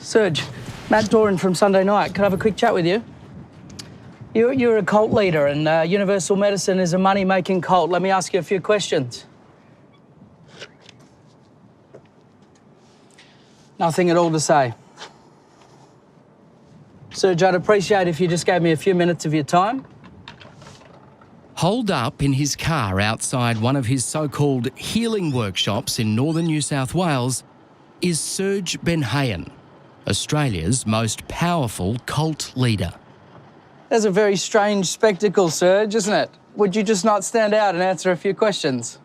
Serge, Matt Doran from Sunday Night. Can I have a quick chat with you? You're a cult leader and universal medicine is a money-making cult. Let me ask you a few questions. Nothing at all to say. Serge, I'd appreciate if you just gave me a few minutes of your time. Holed up in his car outside one of his so-called healing workshops in northern New South Wales is Serge Benhayon, Australia's most powerful cult leader. That's a very strange spectacle, Serge, isn't it? Would you just not stand out and answer a few questions?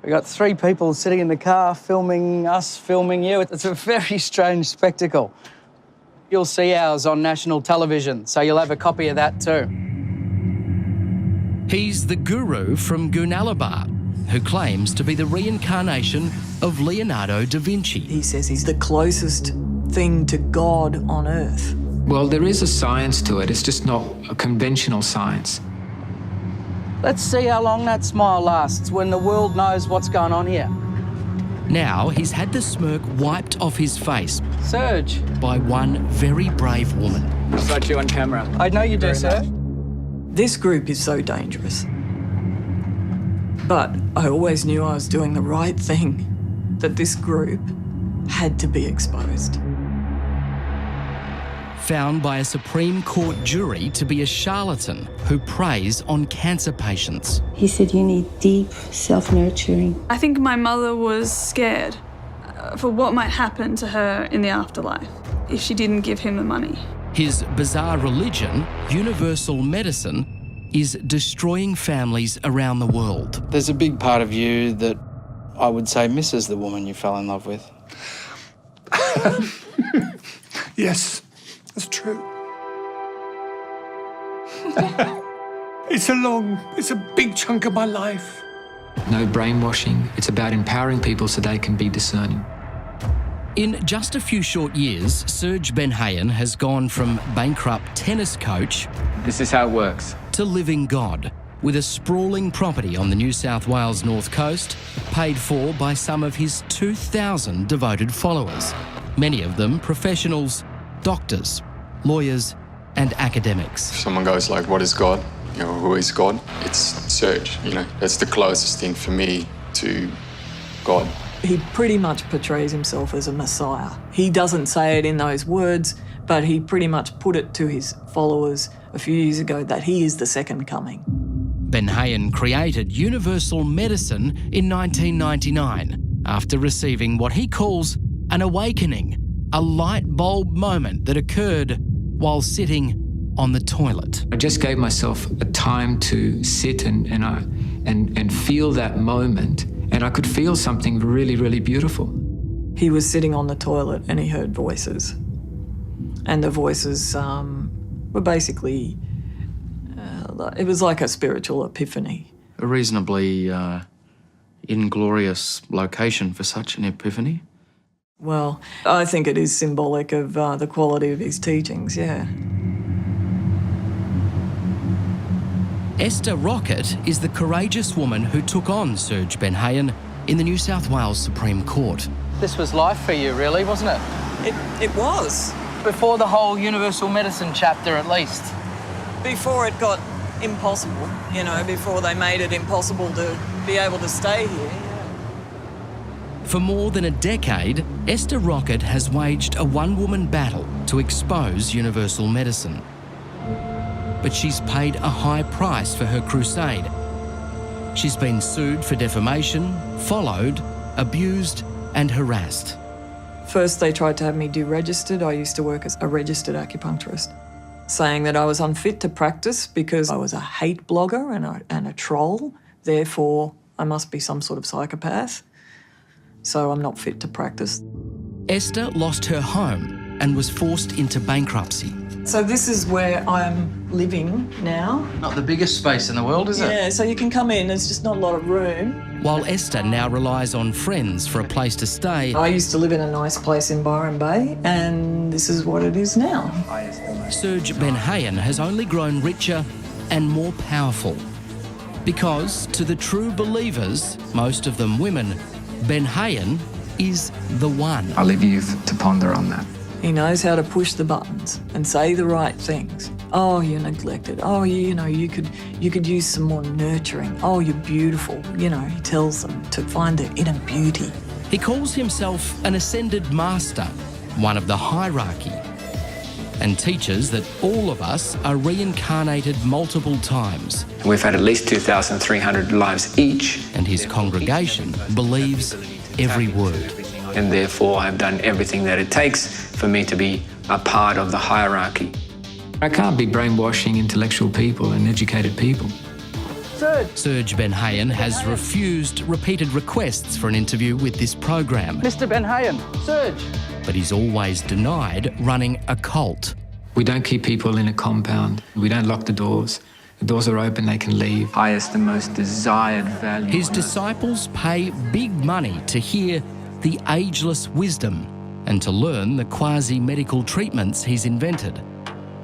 We got 3 people sitting in the car filming us, filming you. It's a very strange spectacle. You'll see ours on national television, so you'll have a copy of that too. He's the guru from Gunalabar, who claims to be the reincarnation of Leonardo da Vinci. He says he's the closest thing to God on earth. Well, there is a science to it. It's just not a conventional science. Let's see how long that smile lasts when the world knows what's going on here. Now he's had the smirk wiped off his face Serge. by one very brave woman. I've got you on camera. I know you do, sir. This group is so dangerous. But I always knew I was doing the right thing, that this group had to be exposed. Found by a Supreme Court jury to be a charlatan who preys on cancer patients. He said you need deep self-nurturing. I think my mother was scared for what might happen to her in the afterlife if she didn't give him the money. His bizarre religion, universal medicine, is destroying families around the world. There's a big part of you that I would say misses the woman you fell in love with. Yes, that's true. It's a big chunk of my life. No brainwashing. It's about empowering people so they can be discerning. In just a few short years, Serge Benhayon has gone from bankrupt tennis coach This is how it works. to living God, with a sprawling property on the New South Wales North Coast, paid for by some of his 2,000 devoted followers, many of them professionals, doctors, lawyers and academics. If someone goes like, what is God? You know, who is God? It's Serge, you know. That's the closest thing for me to God. He pretty much portrays himself as a messiah. He doesn't say it in those words, but he pretty much put it to his followers a few years ago that he is the second coming. Benhayon created universal medicine in 1999 after receiving what he calls an awakening, a light bulb moment that occurred while sitting on the toilet. I just gave myself a time to sit and feel that moment, and I could feel something really, really beautiful. He was sitting on the toilet and he heard voices. And the voices were basically, it was like a spiritual epiphany. A reasonably inglorious location for such an epiphany. Well, I think it is symbolic of the quality of his teachings, yeah. Esther Rockett is the courageous woman who took on Serge Benhayon in the New South Wales Supreme Court. This was life for you, really, wasn't it? It was. Before the whole universal medicine chapter, at least. Before it got impossible, you know, before they made it impossible to be able to stay here. For more than a decade, Esther Rockett has waged a one-woman battle to expose universal medicine. But she's paid a high price for her crusade. She's been sued for defamation, followed, abused and harassed. First, they tried to have me deregistered. I used to work as a registered acupuncturist, saying that I was unfit to practice because I was a hate blogger and a troll. Therefore, I must be some sort of psychopath. So I'm not fit to practice. Esther lost her home and was forced into bankruptcy. So this is where I'm living now. Not the biggest space in the world, is it? Yeah, so you can come in, there's just not a lot of room. While Esther now relies on friends for a place to stay, I used to live in a nice place in Byron Bay, and this is what it is now. Serge Benhayon has only grown richer and more powerful. Because to the true believers, most of them women, Benhayon is the one. I'll leave you to ponder on that. He knows how to push the buttons and say the right things. Oh, you're neglected. Oh, you could use some more nurturing. Oh, you're beautiful. He tells them to find their inner beauty. He calls himself an ascended master, one of the hierarchy, and teaches that all of us are reincarnated multiple times. We've had at least 2,300 lives each. And his congregation believes every word. And therefore I've done everything that it takes for me to be a part of the hierarchy. I can't be brainwashing intellectual people and educated people. Serge Benhayon has refused repeated requests for an interview with this program. Mr. Benhayon, Serge. But he's always denied running a cult. We don't keep people in a compound. We don't lock the doors. The doors are open, they can leave. Highest and most desired value. His disciples pay big money to hear the ageless wisdom and to learn the quasi-medical treatments he's invented.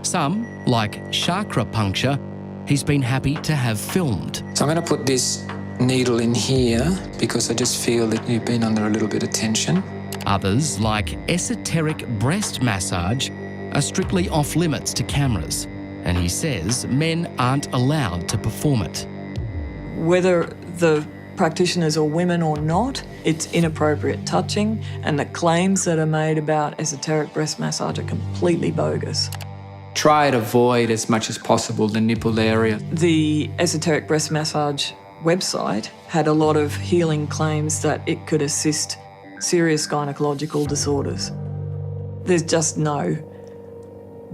Some, like chakra puncture, he's been happy to have filmed. So I'm going to put this needle in here because I just feel that you've been under a little bit of tension. Others, like esoteric breast massage, are strictly off limits to cameras, and he says men aren't allowed to perform it. Whether the practitioners are women or not, it's inappropriate touching, and the claims that are made about esoteric breast massage are completely bogus. Try to avoid as much as possible the nipple area. The esoteric breast massage website had a lot of healing claims that it could assist serious gynecological disorders. There's just no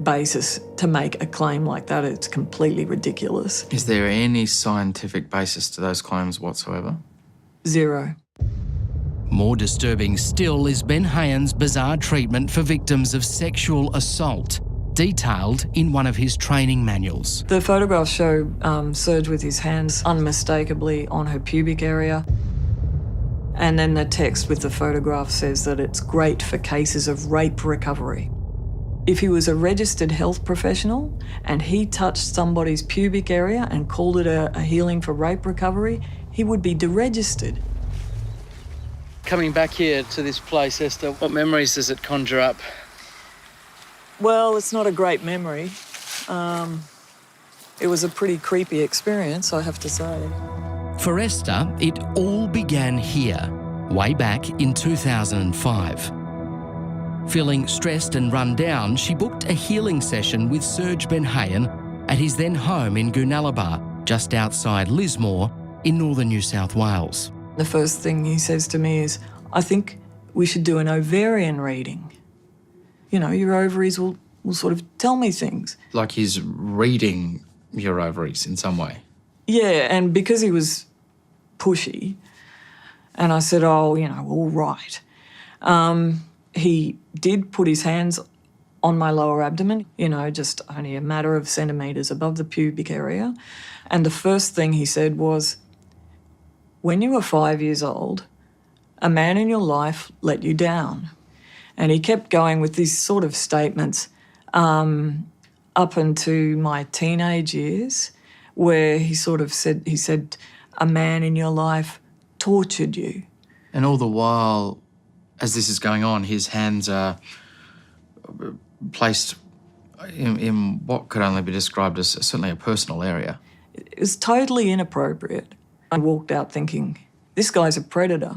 basis to make a claim like that. It's completely ridiculous. Is there any scientific basis to those claims whatsoever? Zero. More disturbing still is Benhayon's bizarre treatment for victims of sexual assault, detailed in one of his training manuals. The photographs show Serge with his hands unmistakably on her pubic area. And then the text with the photograph says that it's great for cases of rape recovery. If he was a registered health professional and he touched somebody's pubic area and called it a healing for rape recovery, he would be deregistered. Coming back here to this place, Esther, what memories does it conjure up? Well, it's not a great memory. It was a pretty creepy experience, I have to say. For Esther, it all began here, way back in 2005. Feeling stressed and run down, she booked a healing session with Serge Benhayon at his then home in Goonellabah, just outside Lismore in northern New South Wales. The first thing he says to me is, I think we should do an ovarian reading. Your ovaries will sort of tell me things. Like he's reading your ovaries in some way? Yeah, and because he was pushy, and I said, all right. He did put his hands on my lower abdomen, just only a matter of centimetres above the pubic area. And the first thing he said was, when you were 5 years old, a man in your life let you down. And he kept going with these sort of statements up into my teenage years, where he said, a man in your life tortured you. And all the while, as this is going on, his hands are placed in what could only be described as certainly a personal area. It was totally inappropriate. I walked out thinking, this guy's a predator.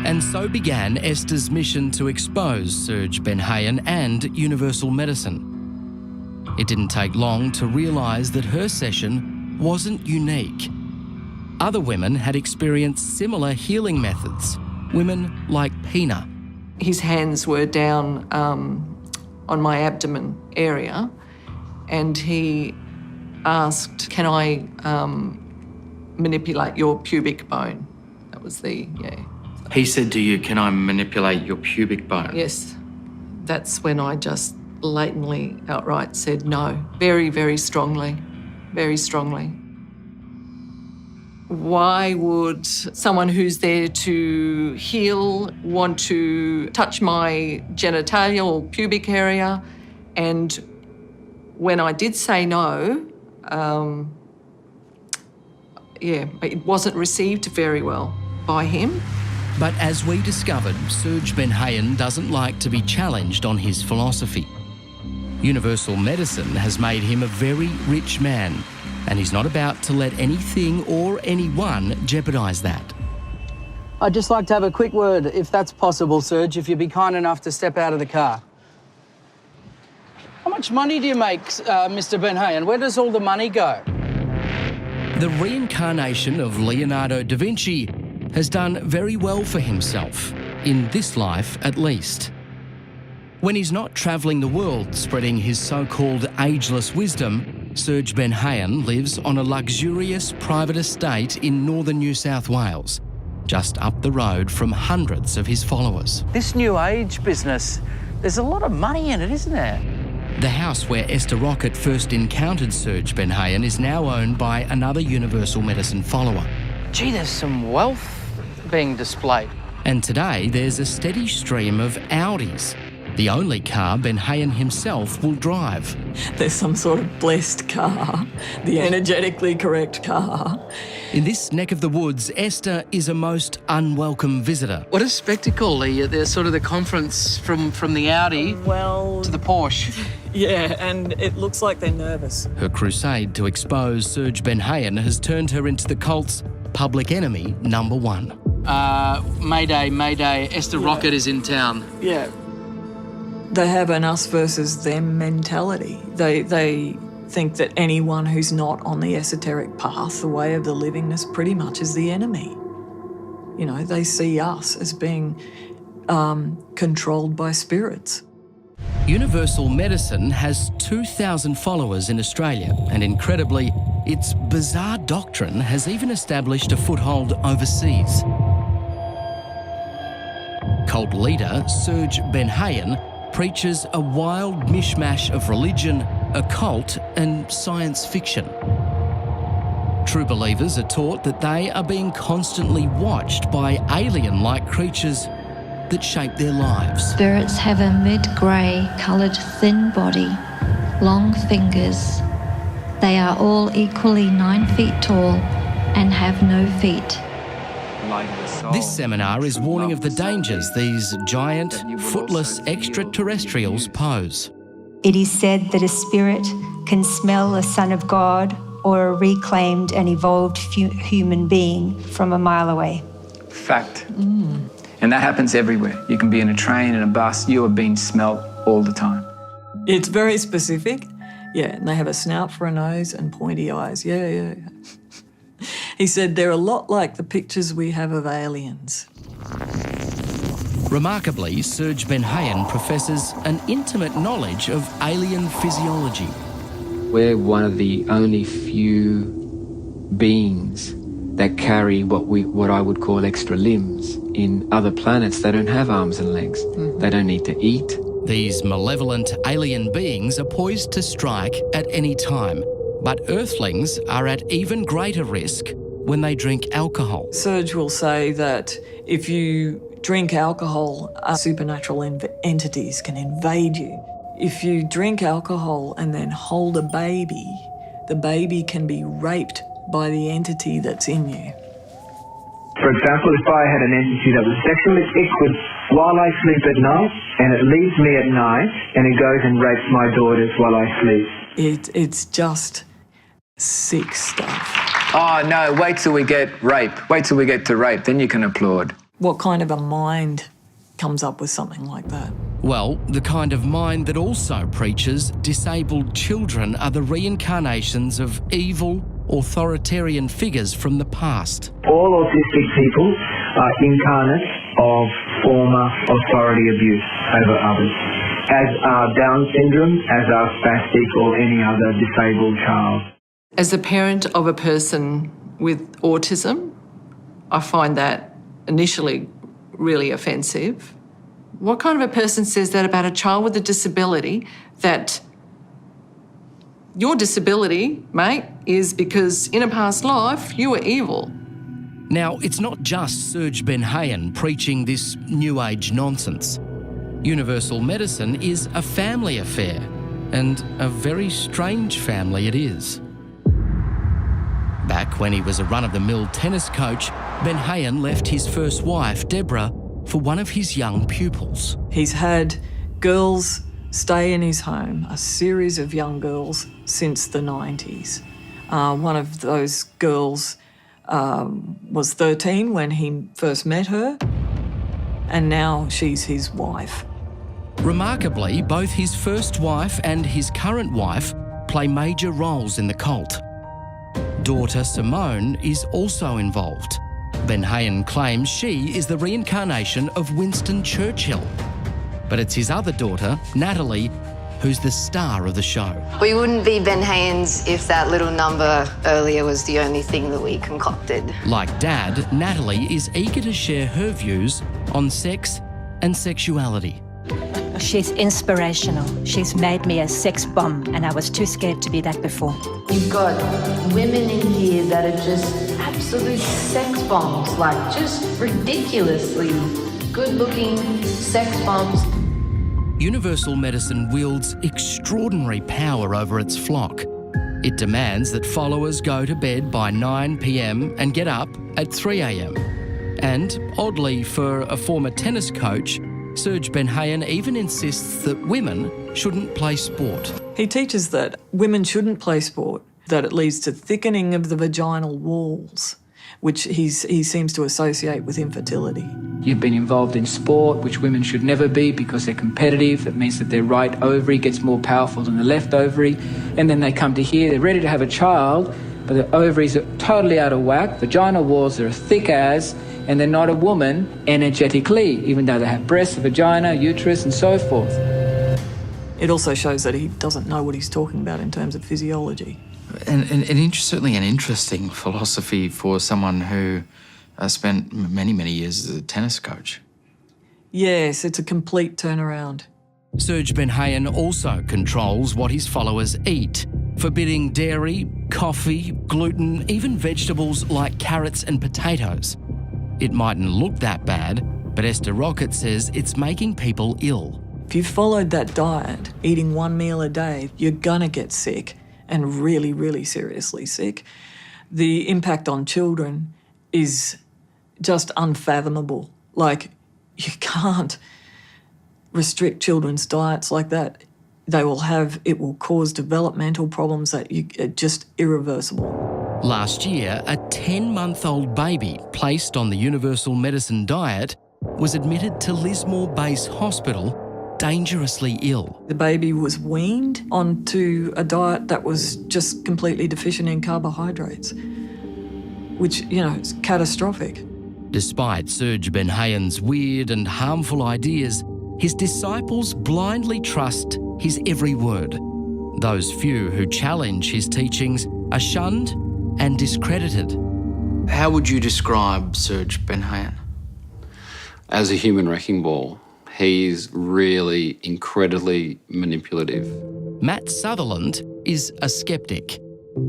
And so began Esther's mission to expose Serge Benhayon and universal medicine. It didn't take long to realise that her session wasn't unique. Other women had experienced similar healing methods, women like Pina. His hands were down on my abdomen area, and he asked, can I manipulate your pubic bone? That was He said to you, can I manipulate your pubic bone? Yes. That's when I just blatantly, outright said no. Very, very strongly. Very strongly. Why would someone who's there to heal want to touch my genitalia or pubic area? And when I did say no, it wasn't received very well. by him. But as we discovered, Serge Benhayon doesn't like to be challenged on his philosophy. Universal medicine has made him a very rich man, and he's not about to let anything or anyone jeopardise that. I'd just like to have a quick word, if that's possible, Serge, if you'd be kind enough to step out of the car. How much money do you make, Mr. Benhayon? Where does all the money go? The reincarnation of Leonardo da Vinci has done very well for himself, in this life at least. When he's not travelling the world spreading his so-called ageless wisdom, Serge Benhayon lives on a luxurious private estate in northern New South Wales, just up the road from hundreds of his followers. This new age business, there's a lot of money in it, isn't there? The house where Esther Rockett first encountered Serge Benhayon is now owned by another universal medicine follower. Gee, there's some wealth being displayed. And today there's a steady stream of Audis, the only car Benhayon himself will drive. There's some sort of blessed car, the energetically correct car. In this neck of the woods, Esther is a most unwelcome visitor. What a spectacle, the sort of the conference from the Audi Well, to the Porsche. yeah, and it looks like they're nervous. Her crusade to expose Serge Benhayon has turned her into the cult's public enemy number one. Mayday, Mayday, Esther Rockett is in town. Yeah. They have an us versus them mentality. They think that anyone who's not on the esoteric path, the way of the livingness, pretty much is the enemy. You know, they see us as being controlled by spirits. Universal Medicine has 2,000 followers in Australia, and incredibly, its bizarre doctrine has even established a foothold overseas. Cult leader Serge Benhayon preaches a wild mishmash of religion, occult and science fiction. True believers are taught that they are being constantly watched by alien-like creatures that shape their lives. Spirits have a mid-grey coloured thin body, long fingers. They are all equally 9 feet tall and have no feet. This seminar is warning of the dangers these giant, footless extraterrestrials pose. It is said that a spirit can smell a son of God or a reclaimed and evolved human being from a mile away. Fact. And that happens everywhere. You can be in a train, in a bus, you are being smelt all the time. It's very specific. Yeah, and they have a snout for a nose and pointy eyes. Yeah. He said they're a lot like the pictures we have of aliens. Remarkably, Serge Benhayon professes an intimate knowledge of alien physiology. We're one of the only few beings that carry what I would call extra limbs. In other planets, they don't have arms and legs. They don't need to eat. These malevolent alien beings are poised to strike at any time, but Earthlings are at even greater risk when they drink alcohol. Serge will say that if you drink alcohol, supernatural entities can invade you. If you drink alcohol and then hold a baby, the baby can be raped by the entity that's in you. For example, if I had an entity that was sexually, it could, while I sleep at night, and it leaves me at night, and it goes and rapes my daughters while I sleep. It's just sick stuff. Oh, no, wait till we get rape. Wait till we get to rape, then you can applaud. What kind of a mind comes up with something like that? Well, the kind of mind that also preaches disabled children are the reincarnations of evil, authoritarian figures from the past. All autistic people are incarnates of former authority abuse over others, as are Down syndrome, as are spastic or any other disabled child. As a parent of a person with autism, I find that initially really offensive. What kind of a person says that about a child with a disability, that your disability, mate, is because in a past life you were evil? Now, it's not just Serge Benhayon preaching this New Age nonsense. Universal medicine is a family affair, and a very strange family it is. Back when he was a run-of-the-mill tennis coach, Benhayon left his first wife, Deborah, for one of his young pupils. He's had girls stay in his home, a series of young girls, since the 90s. One of those girls was 13 when he first met her, and now she's his wife. Remarkably, both his first wife and his current wife play major roles in the cult. Daughter Simone is also involved. Benhayon claims she is the reincarnation of Winston Churchill. But it's his other daughter, Natalie, who's the star of the show. We wouldn't be Benhayons if that little number earlier was the only thing that we concocted. Like Dad, Natalie is eager to share her views on sex and sexuality. She's inspirational. She's made me a sex bomb, and I was too scared to be that before. You've got women in here that are just absolute sex bombs, like just ridiculously good-looking sex bombs. Universal Medicine wields extraordinary power over its flock. It demands that followers go to bed by 9 p.m. and get up at 3 a.m. And, oddly for a former tennis coach, Serge Benhayon even insists that women shouldn't play sport. He teaches that women shouldn't play sport, that it leads to thickening of the vaginal walls, which he seems to associate with infertility. You've been involved in sport, which women should never be because they're competitive. That means that their right ovary gets more powerful than the left ovary. And then they come to here, they're ready to have a child, but the ovaries are totally out of whack. Vaginal walls are thick as, and they're not a woman energetically, even though they have breasts, a vagina, uterus, and so forth. It also shows that he doesn't know what he's talking about in terms of physiology. And certainly an interesting philosophy for someone who spent many, many years as a tennis coach. Yes, it's a complete turnaround. Serge Benhayon also controls what his followers eat, forbidding dairy, coffee, gluten, even vegetables like carrots and potatoes. It mightn't look that bad, but Esther Rockett says it's making people ill. If you followed that diet, eating one meal a day, you're gonna get sick, and really, really seriously sick. The impact on children is just unfathomable. Like, you can't restrict children's diets like that. It will cause developmental problems that are just irreversible. Last year, a 10-month-old baby placed on the Universal Medicine diet was admitted to Lismore Base Hospital, dangerously ill. The baby was weaned onto a diet that was just completely deficient in carbohydrates, which, is catastrophic. Despite Serge Benhayon's weird and harmful ideas, his disciples blindly trust his every word. Those few who challenge his teachings are shunned and discredited. How would you describe Serge Benhayon? As a human wrecking ball, he's really incredibly manipulative. Matt Sutherland is a skeptic.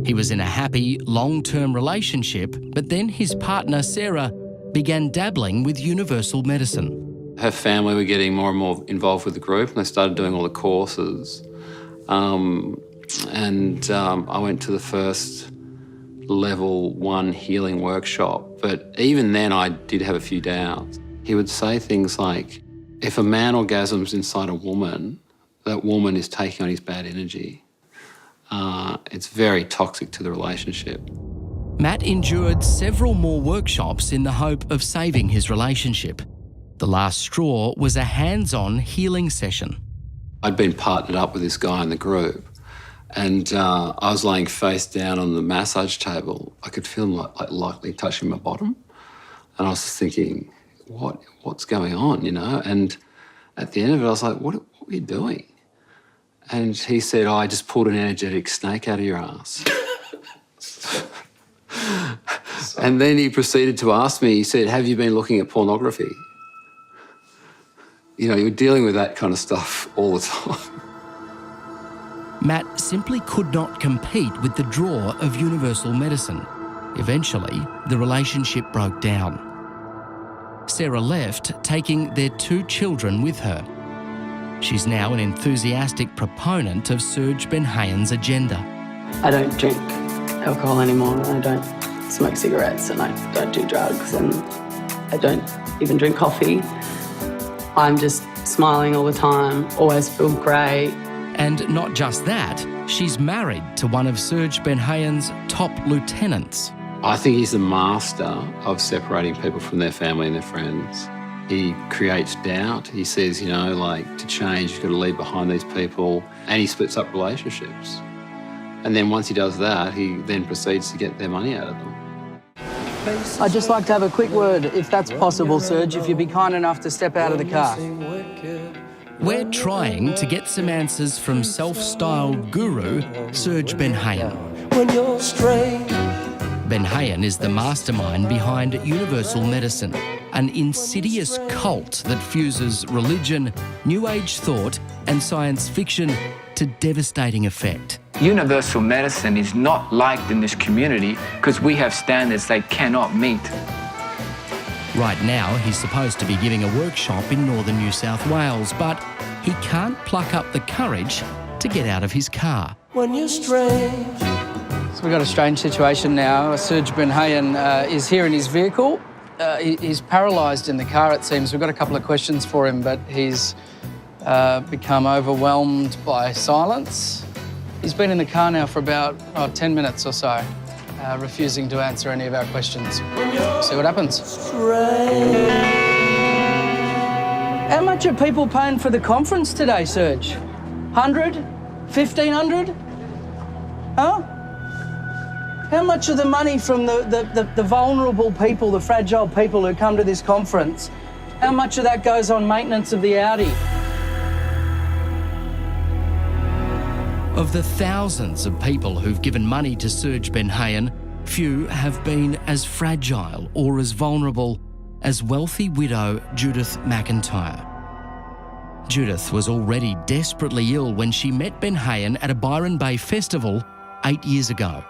He was in a happy, long-term relationship, but then his partner, Sarah, began dabbling with Universal Medicine. Her family were getting more and more involved with the group, and they started doing all the courses. I went to the first level 1 healing workshop, but even then I did have a few doubts. He would say things like, if a man orgasms inside a woman, that woman is taking on his bad energy. It's very toxic to the relationship. Matt endured several more workshops in the hope of saving his relationship. The last straw was a hands-on healing session. I'd been partnered up with this guy in the group, and I was laying face down on the massage table. I could feel him like lightly touching my bottom, and I was just thinking, what's going on, And at the end of it, I was like, what are you doing? And he said, I just pulled an energetic snake out of your ass. And then he proceeded to ask me, he said, have you been looking at pornography? You're dealing with that kind of stuff all the time. Matt simply could not compete with the draw of Universal Medicine. Eventually, the relationship broke down. Sarah left, taking their 2 children with her. She's now an enthusiastic proponent of Serge Benhayon's agenda. I don't drink. alcohol anymore, and I don't smoke cigarettes, and I don't do drugs, and I don't even drink coffee. I'm just smiling all the time, always feel great. And not just that, she's married to one of Serge Benhayon's top lieutenants. I think he's the master of separating people from their family and their friends. He creates doubt. He says, you know, like, to change, you've got to leave behind these people. And he splits up relationships. And then once he does that, he then proceeds to get their money out of them. I'd just like to have a quick word, if that's possible, Serge, if you'd be kind enough to step out of the car. We're trying to get some answers from self-styled guru Serge Benhayon. Benhayon is the mastermind behind Universal Medicine, an insidious cult that fuses religion, New Age thought and science fiction to devastating effect. Universal medicine is not liked in this community because we have standards they cannot meet. Right now, he's supposed to be giving a workshop in northern New South Wales, but he can't pluck up the courage to get out of his car. When you're strange. So we've got a strange situation now. Serge Benhayon is here in his vehicle. He's paralysed in the car, it seems. We've got a couple of questions for him, but he's become overwhelmed by silence. He's been in the car now for about 10 minutes or so, refusing to answer any of our questions. See what happens. How much are people paying for the conference today, Serge? 100? 1,500? Huh? How much of the money from the vulnerable people, the fragile people who come to this conference, how much of that goes on maintenance of the Audi? Of the thousands of people who've given money to Serge Benhayon, few have been as fragile or as vulnerable as wealthy widow Judith McIntyre. Judith was already desperately ill when she met Benhayon at a Byron Bay festival 8 years ago.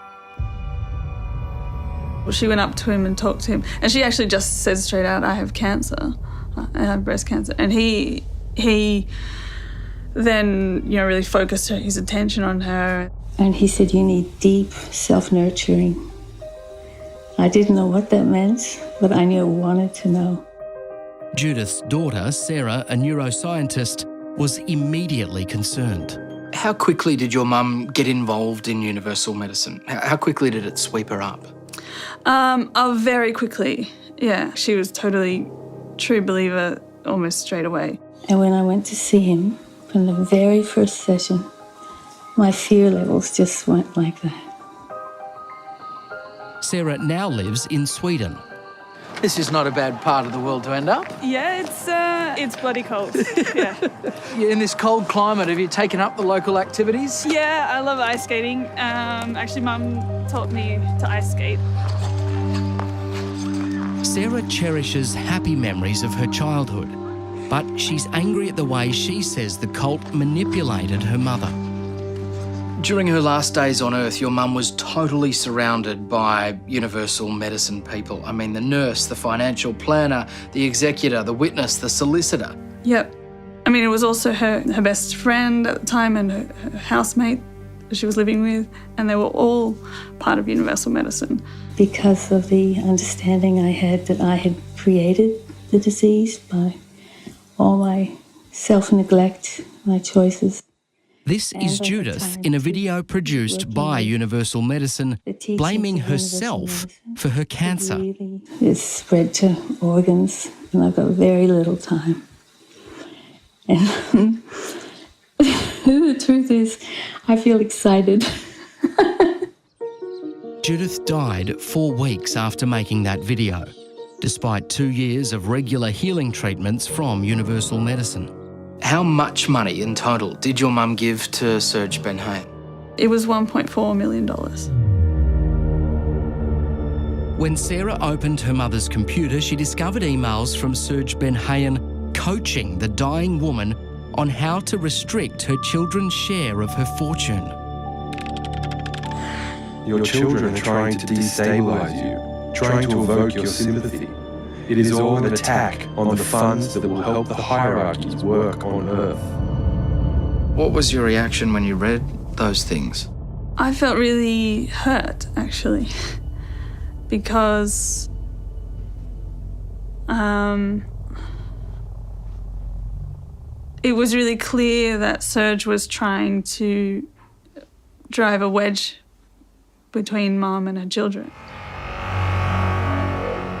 Well, she went up to him and talked to him, and she actually just said straight out, I have cancer. I have breast cancer. And he then, you know, really focused his attention on her. And he said, you need deep self-nurturing. I didn't know what that meant, but I knew I wanted to know. Judith's daughter, Sarah, a neuroscientist, was immediately concerned. How quickly did your mum get involved in universal medicine? How quickly did it sweep her up? Very quickly, yeah. She was totally true believer almost straight away. And when I went to see him from the very first session, my fear levels just went like that. Sarah now lives in Sweden. This is not a bad part of the world to end up. Yeah, it's bloody cold. Yeah. In this cold climate, have you taken up the local activities? Yeah, I love ice skating. Actually, Mum taught me to ice skate. Sarah cherishes happy memories of her childhood, but she's angry at the way she says the cult manipulated her mother. During her last days on Earth, your mum was totally surrounded by universal medicine people. I mean, the nurse, the financial planner, the executor, the witness, the solicitor. Yep. I mean, it was also her best friend at the time and her housemate that she was living with, and they were all part of universal medicine. Because of the understanding I had that I had created the disease by all my self-neglect, my choices. This is Judith in a video produced by Universal Medicine, blaming herself for her cancer. It's spread to organs, and I've got very little time. And the truth is, I feel excited. Judith died 4 weeks after making that video, despite 2 years of regular healing treatments from Universal Medicine. How much money in total did your mum give to Serge Benhayon? It was $1.4 million. When Sarah opened her mother's computer, she discovered emails from Serge Benhayon coaching the dying woman on how to restrict her children's share of her fortune. Your children are trying to destabilise you, trying to evoke your sympathy. It is all an attack on the funds that will help the hierarchies work on Earth. What was your reaction when you read those things? I felt really hurt, actually, because it was really clear that Serge was trying to drive a wedge between Mum and her children.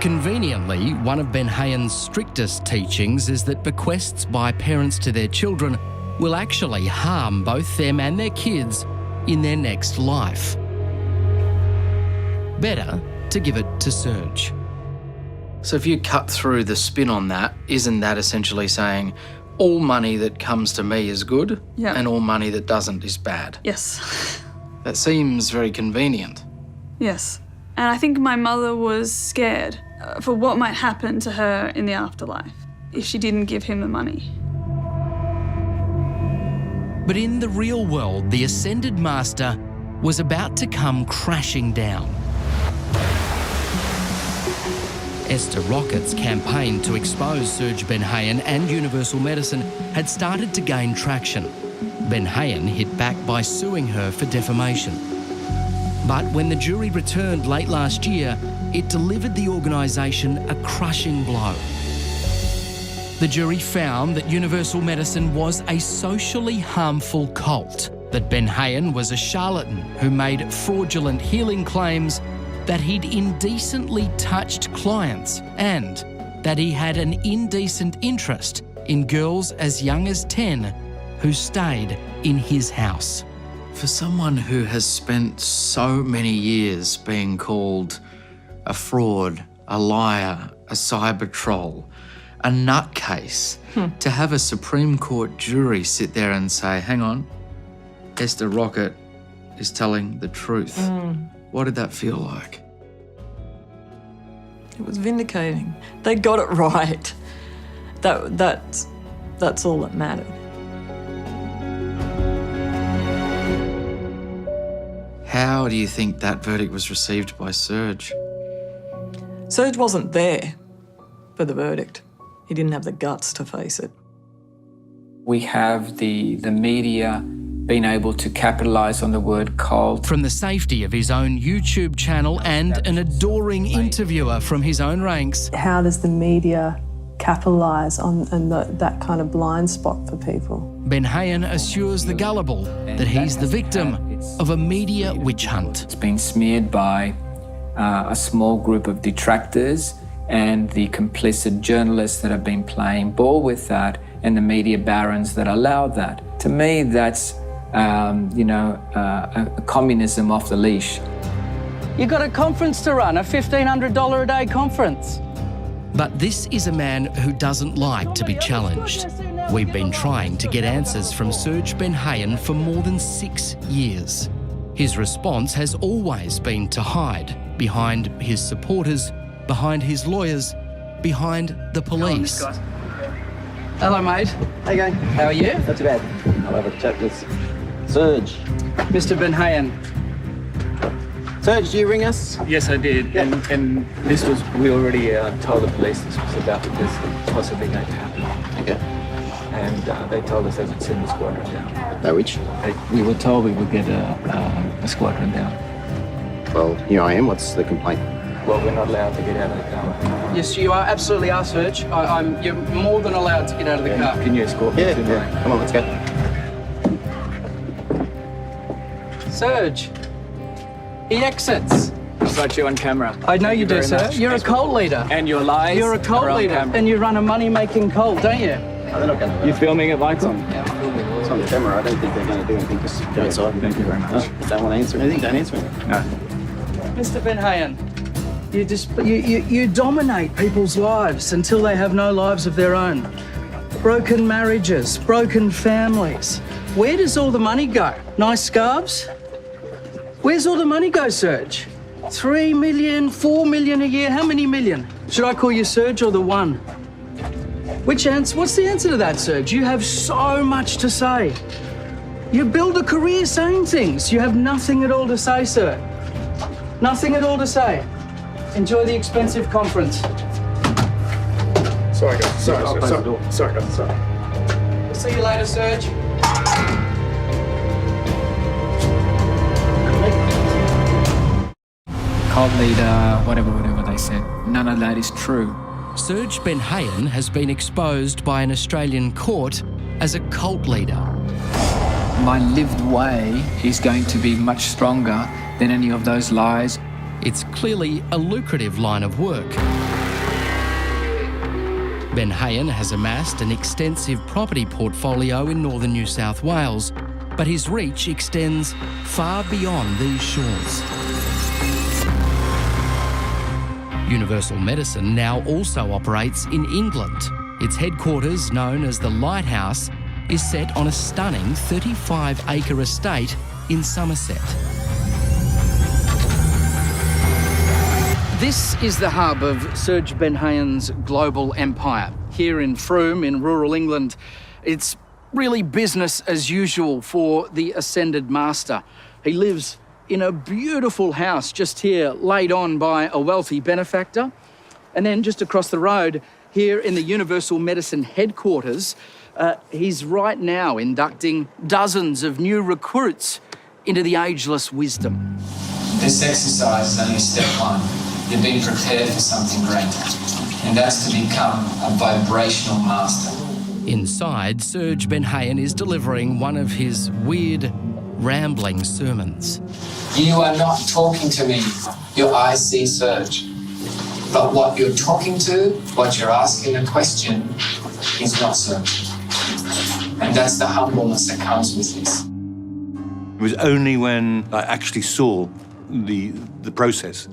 Conveniently, one of Benhayon's strictest teachings is that bequests by parents to their children will actually harm both them and their kids in their next life. Better to give it to Serge. So if you cut through the spin on that, isn't that essentially saying all money that comes to me is good and all money that doesn't is bad? Yes. That seems very convenient. Yes. And I think my mother was scared for what might happen to her in the afterlife if she didn't give him the money. But in the real world, the ascended master was about to come crashing down. Esther Rockett's campaign to expose Serge Benhayon and universal medicine had started to gain traction. Benhayon hit back by suing her for defamation. But when the jury returned late last year, it delivered the organisation a crushing blow. The jury found that universal medicine was a socially harmful cult, that Benhayon was a charlatan who made fraudulent healing claims, that he'd indecently touched clients, and that he had an indecent interest in girls as young as 10 who stayed in his house. For someone who has spent so many years being called a fraud, a liar, a cyber troll, a nutcase, to have a Supreme Court jury sit there and say, hang on, Esther Rockett is telling the truth. What did that feel like? It was vindicating. They got it right. That's all that mattered. How do you think that verdict was received by Serge? Serge wasn't there for the verdict. He didn't have the guts to face it. We have the media being able to capitalise on the word cult. From the safety of his own YouTube channel and an adoring interviewer from his own ranks. How does the media capitalise on that kind of blind spot for people? Benhayon assures the gullible that he's the victim of a media witch hunt. It's been smeared by a small group of detractors and the complicit journalists that have been playing ball with that and the media barons that allow that. To me, that's a communism off the leash. You got a conference to run, a $1,500 a day conference. But this is a man who doesn't like to be challenged. We've been trying to get answers from Serge Benhayon for more than 6 years. His response has always been to hide behind his supporters, behind his lawyers, behind the police. Hello, mate. How you going? How are you? Not too bad. I'll have a chat with Serge. Mr. Benhayon. Serge, did you ring us? Yes, I did. Yeah. And this was, we already told the police this was about this possibly going to happen. Okay. And they told us they would send the squadron down. No, which? We were told we would get a squadron down. Well, here I am. What's the complaint? Well, we're not allowed to get out of the car. Yes, you are absolutely are, Serge. You're more than allowed to get out of the car. Can you escort me to my... Yeah. Come on, let's go. Serge, he exits. I've got you on camera. I know you do, sir. You're a cult leader. And your lies. You're a cult leader, and you run a money-making cult, don't you? No, they're not going to. You filming it, Michael? Yeah, I'm filming. It's on the camera. I don't think they're going to do anything. Just go inside. Thank you very much. No, if they don't want to answer anything, don't answer anything. No. Mr. Benhayon, you dominate people's lives until they have no lives of their own. Broken marriages, broken families. Where does all the money go? Nice scarves? Where's all the money go, Serge? 3 million, 4 million a year, how many million? Should I call you Serge or the one? What's the answer to that, Serge? You have so much to say. You build a career saying things. You have nothing at all to say, sir. Nothing at all to say. Enjoy the expensive conference. Sorry, guys. Sorry, guys. We'll see you later, Serge. cult leader, whatever they said. None of that is true. Serge Benhayon has been exposed by an Australian court as a cult leader. My lived way is going to be much stronger than any of those lies. It's clearly a lucrative line of work. Benhayon has amassed an extensive property portfolio in northern New South Wales, but his reach extends far beyond these shores. Universal Medicine now also operates in England. Its headquarters, known as the Lighthouse, is set on a stunning 35-acre estate in Somerset. This is the hub of Serge Benhayon's global empire. Here in Frome, in rural England, it's really business as usual for the ascended master. He lives in a beautiful house just here, laid on by a wealthy benefactor. And then just across the road, here in the Universal Medicine headquarters, he's right now inducting dozens of new recruits into the ageless wisdom. This exercise is only step one. You're being prepared for something great, and that's to become a vibrational master. Inside, Serge Benhayon is delivering one of his weird, rambling sermons. You are not talking to me. Your eyes see Serge. But what you're talking to, what you're asking a question, is not Serge. And that's the humbleness that comes with this. It was only when I actually saw the process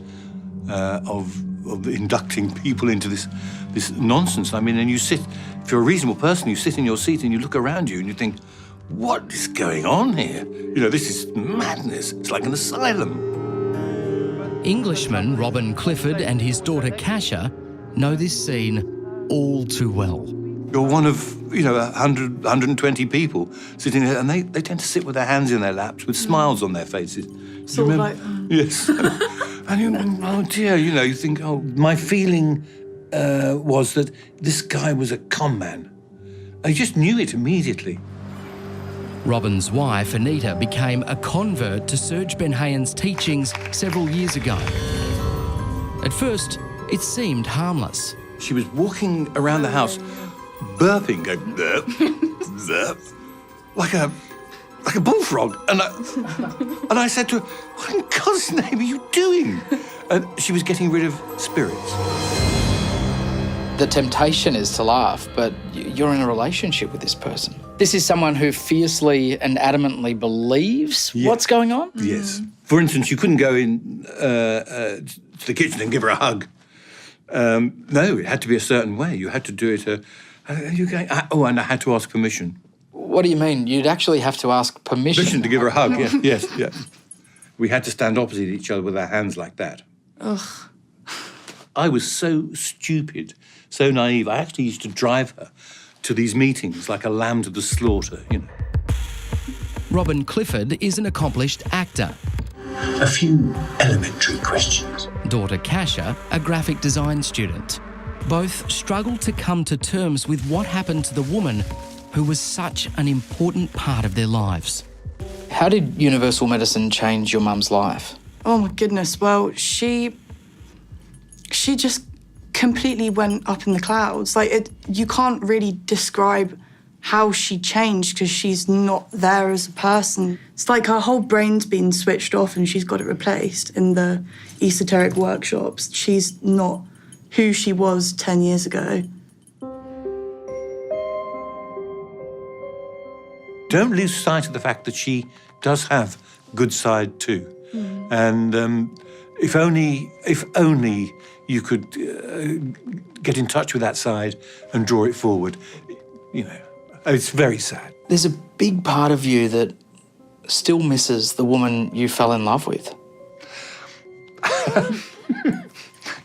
of inducting people into this nonsense. I mean, and you sit, if you're a reasonable person, you sit in your seat and you look around you and you think, what is going on here? You know, this is madness. It's like an asylum. Englishman Robin Clifford and his daughter Kasia know this scene all too well. You're one of, 100, 120 people sitting there, and they tend to sit with their hands in their laps with smiles on their faces. Sort of like... Yes. And you, oh dear, you think, oh, my feeling was that this guy was a con man. I just knew it immediately. Robin's wife, Anita, became a convert to Serge Benhayon's teachings several years ago. At first, it seemed harmless. She was walking around the house, burping, going, burp, burp, like a bullfrog. And I said to her, what in God's name are you doing? And she was getting rid of spirits. The temptation is to laugh, but you're in a relationship with this person. This is someone who fiercely and adamantly believes what's going on? Yes. For instance, you couldn't go in to the kitchen and give her a hug. No, it had to be a certain way. You had to do it. You're going, and I had to ask permission. What do you mean? You'd actually have to ask permission? Permission to give her a hug, yes. We had to stand opposite each other with our hands like that. Ugh. I was so stupid, so naive. I actually used to drive her to these meetings like a lamb to the slaughter, Robin Clifford is an accomplished actor. A few elementary questions. Daughter Kasia, a graphic design student. Both struggle to come to terms with what happened to the woman who was such an important part of their lives. How did Universal Medicine change your mum's life? Oh my goodness, well, she just completely went up in the clouds. You can't really describe how she changed because she's not there as a person. It's like her whole brain's been switched off and she's got it replaced in the esoteric workshops. She's not who she was 10 years ago. Don't lose sight of the fact that she does have good side too. And if only you could get in touch with that side and draw it forward. It's very sad. There's a big part of you that still misses the woman you fell in love with.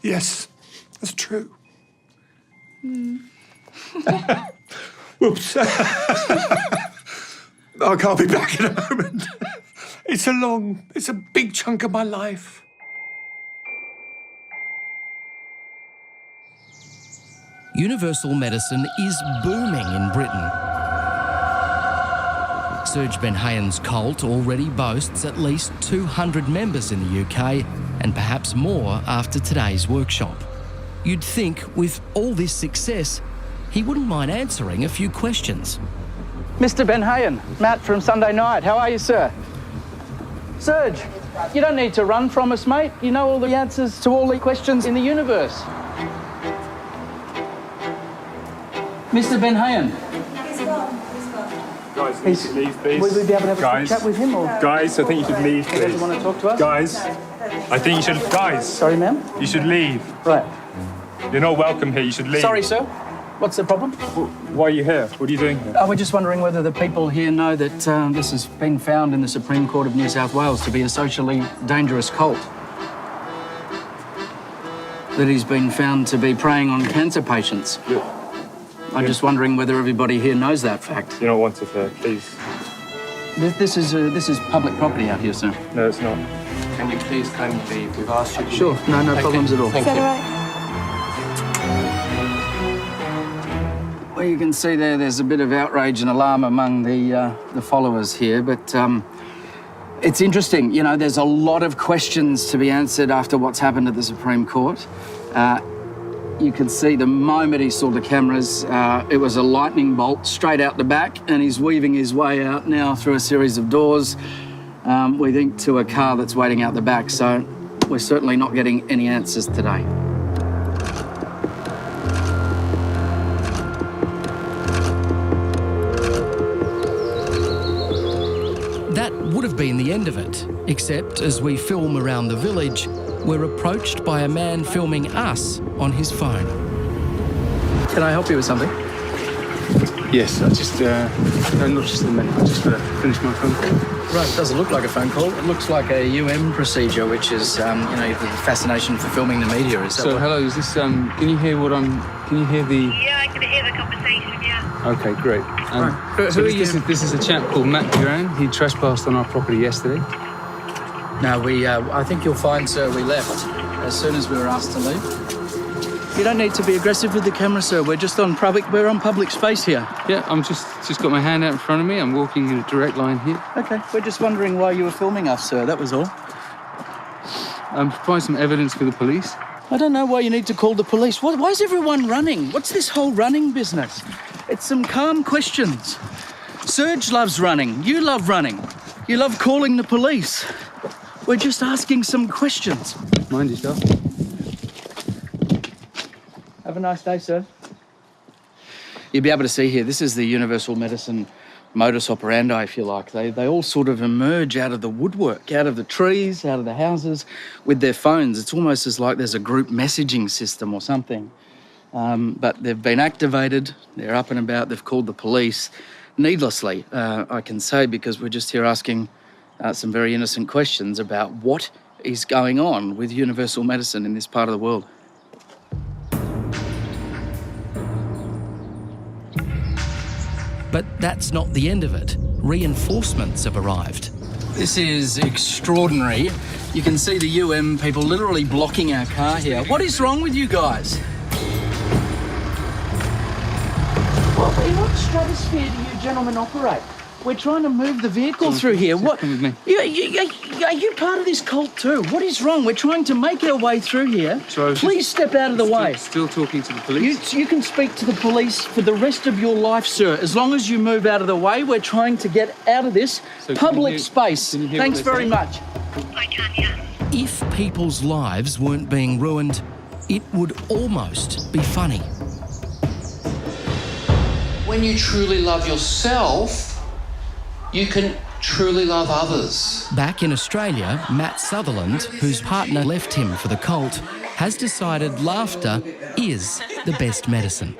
Yes, that's true. Whoops. I can't be back in a moment. It's a big chunk of my life. Universal Medicine is booming in Britain. Serge Benhayon's cult already boasts at least 200 members in the UK and perhaps more after today's workshop. You'd think with all this success, he wouldn't mind answering a few questions. Mr. Benhayon, Matt from Sunday Night. How are you, sir? Serge, you don't need to run from us, mate. You know all the answers to all the questions in the universe. Mr. Benhayon. He's gone. Guys, you should leave, please. Will we be able to have a quick chat with him? Or? Guys, I think you should leave, He please. doesn't want to talk to us? Guys, I think you should... Guys. Sorry, ma'am? You should leave. Right. You're not welcome here. You should leave. Sorry, sir. What's the problem? Why are you here? What are you doing here? We're just wondering whether the people here know that this has been found in the Supreme Court of New South Wales to be a socially dangerous cult. That he's been found to be preying on cancer patients. Yeah. I'm just wondering whether everybody here knows that fact. You're not wanted here, please. This is public property out here, sir. No, it's not. Can you please kindly leave? We've asked you to Sure, leave. no problems at all. Thank you. Well, you can see there's a bit of outrage and alarm among the followers here, but it's interesting. You know, there's a lot of questions to be answered after what's happened at the Supreme Court. You could see the moment he saw the cameras, it was a lightning bolt straight out the back, and he's weaving his way out now through a series of doors, we think to a car that's waiting out the back. So we're certainly not getting any answers today. That would have been the end of it, except as we film around the village, we're approached by a man filming us on his phone. Can I help you with something? Yes, I just... no, not just a minute. I just got to finish my phone call. Right, it doesn't look like a phone call. It looks like a procedure, which is, you know, the fascination for filming the media. Is that So, what... hello, is this... Can you hear what I'm... Can you hear the... Yeah, I can hear the conversation, yeah. Okay, great. Right. Who So are you? this is a chap called Matt Duran. He trespassed on our property yesterday. No, I think you'll find, sir, we left as soon as we were asked to leave. You don't need to be aggressive with the camera, sir. We're just on public space here. Yeah, I'm just got my hand out in front of me. I'm walking in a direct line here. Okay, we're just wondering why you were filming us, sir. That was all. I'm providing some evidence for the police. I don't know why you need to call the police. Why is everyone running? What's this whole running business? It's some calm questions. Serge loves running. You love running. You love calling the police. We're just asking some questions. Mind yourself. Have a nice day, sir. You'll be able to see here, this is the universal medicine modus operandi, if you like. They all sort of emerge out of the woodwork, out of the trees, out of the houses, with their phones. It's almost as like there's a group messaging system or something. But they've been activated, they're up and about, they've called the police. Needlessly, I can say, because we're just here asking some very innocent questions about what is going on with universal medicine in this part of the world. But that's not the end of it. Reinforcements have arrived. This is extraordinary. You can see the people literally blocking our car here. What is wrong with you guys? In what stratosphere do you gentlemen operate? We're trying to move the vehicle through here. What? Come with me. Are you part of this cult too? What is wrong? We're trying to make our way through here. So Please step out of the way. Still talking to the police? You can speak to the police for the rest of your life, sir. As long as you move out of the way, we're trying to get out of this public space. Thanks very much. I can, yeah. If people's lives weren't being ruined, it would almost be funny. When you truly love yourself, you can truly love others. Back in Australia, Matt Sutherland, whose partner left him for the cult, has decided laughter is the best medicine.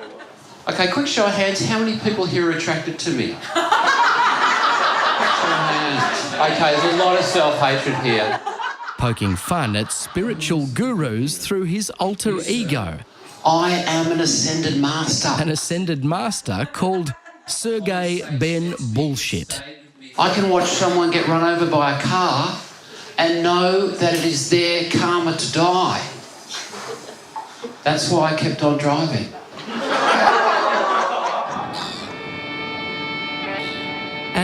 Okay, quick show of hands. How many people here are attracted to me? Show of hands. Okay, there's a lot of self-hatred here. Poking fun at spiritual gurus through his alter ego. I am an ascended master. An ascended master called Sergey Ben Bullshit. I can watch someone get run over by a car and know that it is their karma to die. That's why I kept on driving.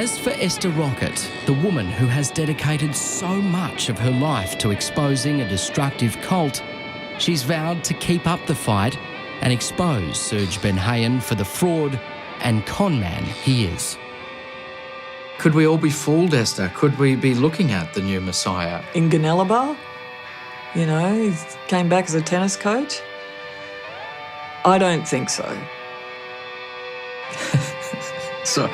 As for Esther Rockett, the woman who has dedicated so much of her life to exposing a destructive cult, she's vowed to keep up the fight and expose Serge Benhayon for the fraud and con man he is. Could we all be fooled, Esther? Could we be looking at the new Messiah? In Ganelabar, you know, he came back as a tennis coach. I don't think so. So